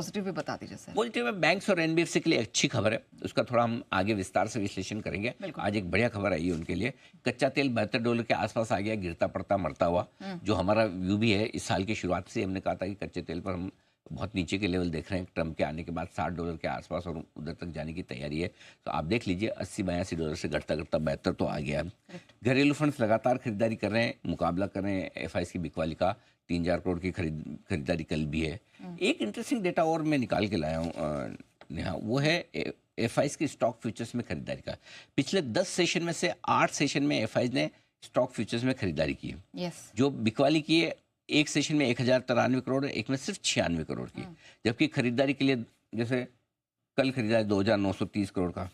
Positive भी बता दीजिए सर। पॉजिटिव है, बैंक्स और एनबीएफसी के लिए अच्छी खबर है, उसका थोड़ा हम आगे विस्तार से विश्लेषण करेंगे। आज एक बढ़िया खबर आई है उनके लिए, कच्चा तेल $72 के आसपास आ गया, गिरता पड़ता मरता हुआ। जो हमारा व्यू भी है, इस साल की शुरुआत से हमने कहा था कि कच्चे तेल पर हम बहुत नीचे के लेवल देख रहे हैं। ट्रम्प के आने के बाद $60 के आसपास और उधर तक जाने की तैयारी है। तो आप देख लीजिए, $80-82 से घटता घटता 72 तो आ गया है। घरेलू फंड्स लगातार खरीदारी कर रहे हैं, मुकाबला कर रहे हैं एफआईएस की बिकवाली का। 3,000 करोड़ की खरीदारी कल भी है। एक इंटरेस्टिंग डेटा और मैं निकाल के लाया हूँ नेहा, वो है एफआईएस की स्टॉक फ्यूचर्स में खरीदारी का। पिछले 10 सेशन में से 8 सेशन में एफआईएस ने स्टॉक फ्यूचर्स में खरीदारी की है। जो बिकवाली की है, एक सेशन में 1,093 करोड़, एक में सिर्फ 96 करोड़ की। जबकि खरीदारी के लिए जैसे कल खरीदा है 2,930 करोड़ का,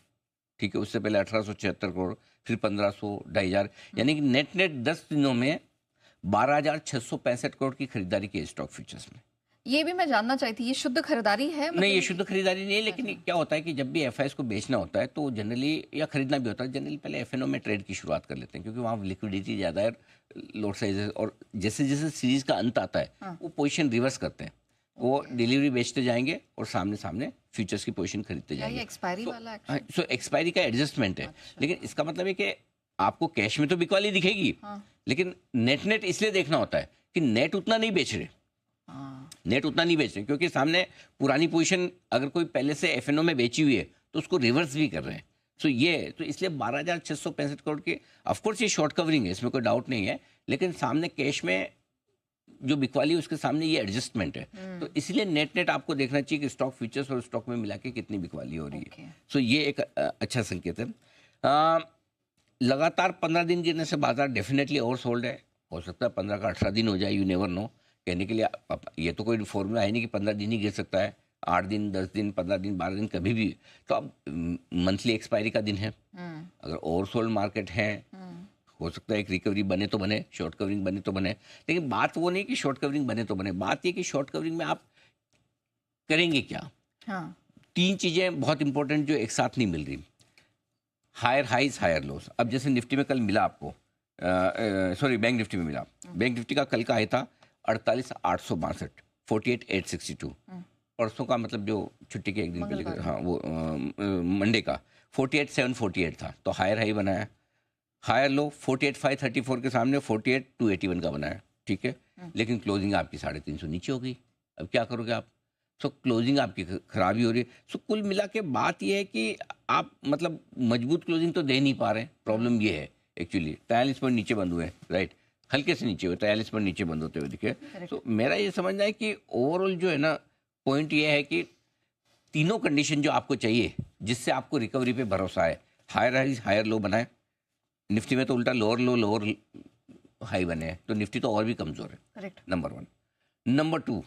ठीक है, उससे पहले 1,876 करोड़, फिर 1,500, 2,500, यानी कि नेट नेट 10 दिनों में 12,665 करोड़ की खरीदारी की स्टॉक फ्यूचर्स में। ये भी मैं जानना चाहती थी, ये शुद्ध खरीदारी है? नहीं, ये शुद्ध खरीदारी नहीं है, लेकिन क्या होता है कि जब भी एफआईएस को बेचना होता है तो जनरली, या खरीदना भी होता है, जनरली पहले एफएनओ में ट्रेड की शुरुआत कर लेते हैं, क्योंकि वहाँ लिक्विडिटी ज़्यादा है, लोड साइज, और जैसे जैसे सीरीज का अंत आता है वो पोजीशन रिवर्स करते हैं। वो डिलीवरी बेचते जाएंगे और सामने सामने फ्यूचर्स की पोजीशन खरीदते जाएंगे। एक्सपायरी वाला सो एक्सपायरी का एडजस्टमेंट है। लेकिन इसका मतलब है कि आपको कैश में तो बिकवाली दिखेगी, लेकिन नेट नेट इसलिए देखना होता है कि नेट उतना नहीं बेच रहे, नेट उतना नहीं बेच रहे, क्योंकि सामने पुरानी पोजीशन अगर कोई पहले से एफएनओ में बेची हुई है तो उसको रिवर्स भी कर रहे हैं। सो ये तो इसलिए 12,665 करोड़ की, ऑफकोर्स ये शॉर्ट कवरिंग है, इसमें कोई डाउट नहीं है, लेकिन सामने कैश में जो बिकवाली है उसके सामने ये एडजस्टमेंट है। तो इसलिए नेट नेट आपको देखना चाहिए कि स्टॉक फ्यूचर्स और स्टॉक में मिला के कितनी बिकवाली हो रही है। सो ये एक अच्छा संकेत है। लगातार 15 दिन गिरने से बाजार डेफिनेटली ओवर सोल्ड है। हो सकता है 15 का 18 दिन हो जाए, यू नेवर नो। कहने के लिए ये तो कोई फॉर्मूला है नहीं कि 15 दिन ही गिर सकता है, 8 दिन, 10 दिन, 15 दिन, 12 दिन, कभी भी। तो अब मंथली एक्सपायरी का दिन है, अगर ओवरसोल्ड मार्केट है, हो सकता है एक रिकवरी बने तो बने, शॉर्ट कवरिंग बने तो बने। लेकिन बात वो नहीं कि शॉर्ट कवरिंग बने तो बने, बात ये कि शॉर्ट कवरिंग में आप करेंगे क्या। 3 चीज़ें बहुत इंपॉर्टेंट जो एक साथ नहीं मिल रही, हायर हाइज हायर लोस। अब जैसे निफ्टी में कल मिला आपको, सॉरी बैंक निफ्टी में मिला, बैंक निफ्टी का कल का आया था 48,862, 48,862। परसों का मतलब जो छुट्टी के एक दिन पहले, हाँ वो मंडे का 48,748 था, तो हायर हाई बनाया। हायर लो 48,534 के सामने 48,281 का बनाया, ठीक है, लेकिन क्लोजिंग आपकी 350 नीचे हो गई। अब क्या करोगे आप। सो क्लोजिंग आपकी खराबी हो रही है। सो कुल मिला के बात यह है कि आप मतलब मजबूत क्लोजिंग तो दे नहीं पा रहे। प्रॉब्लम ये है एक्चुअली, 43 पर नीचे बंद हुए, राइट, हल्के से नीचे हुए, 43 पर नीचे बंद होते हुए दिखे। तो मेरा ये समझना है कि ओवरऑल जो है ना, पॉइंट ये है कि तीनों कंडीशन जो आपको चाहिए जिससे आपको रिकवरी पे भरोसा है, हायर हाई हायर लो बनाए। निफ्टी में तो उल्टा लोअर लो लोअर हाई बने हैं, तो निफ्टी तो और भी कमज़ोर है, नंबर 1। नंबर 2,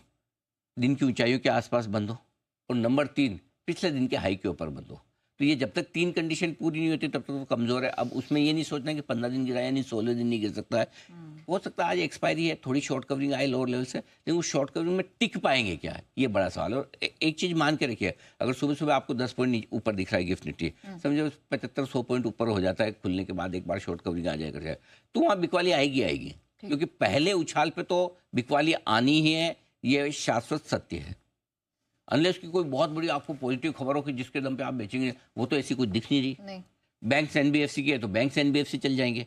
दिन की ऊंचाइयों के आसपास बंद हो, और नंबर 3, पिछले दिन के हाई के ऊपर बंद हो। तो ये जब तक 3 कंडीशन पूरी नहीं होती तब तक तो कमज़ोर है। अब उसमें ये नहीं सोचना कि 15 दिन गिरा, यानी 16 दिन नहीं गिर सकता है। हो सकता है आज एक्सपायरी है, थोड़ी शॉर्ट कवरिंग आए लोअर लेवल से, लेकिन उस शॉर्ट कवरिंग में टिक पाएंगे क्या, ये बड़ा सवाल है। और एक चीज़ मान के रखिए, अगर सुबह सुबह आपको 10 पॉइंट ऊपर दिख रहा है गिफ्ट निफ्टी, समझो 75-100 पॉइंट ऊपर हो जाता है खुलने के बाद, एक बार शॉर्ट कवरिंग आ जाएगा, तो वहाँ बिकवाली आएगी, क्योंकि पहले उछाल पे तो बिकवाली आनी ही है, ये शाश्वत सत्य है। अनलेस की कोई बहुत बड़ी आपको पॉजिटिव खबर हो कि जिसके दम पे आप बेचेंगे, वो तो ऐसी कोई दिख नहीं रही। बैंक्स एनबीएफसी की है तो बैंक्स एनबीएफसी चल जाएंगे,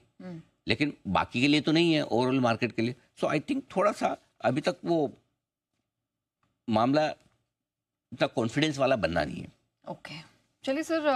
लेकिन बाकी के लिए तो नहीं है, ओवरऑल मार्केट के लिए। सो आई थिंक थोड़ा सा अभी तक वो मामला इतना कॉन्फिडेंस वाला बनना नहीं है। ओके, चलिए सर,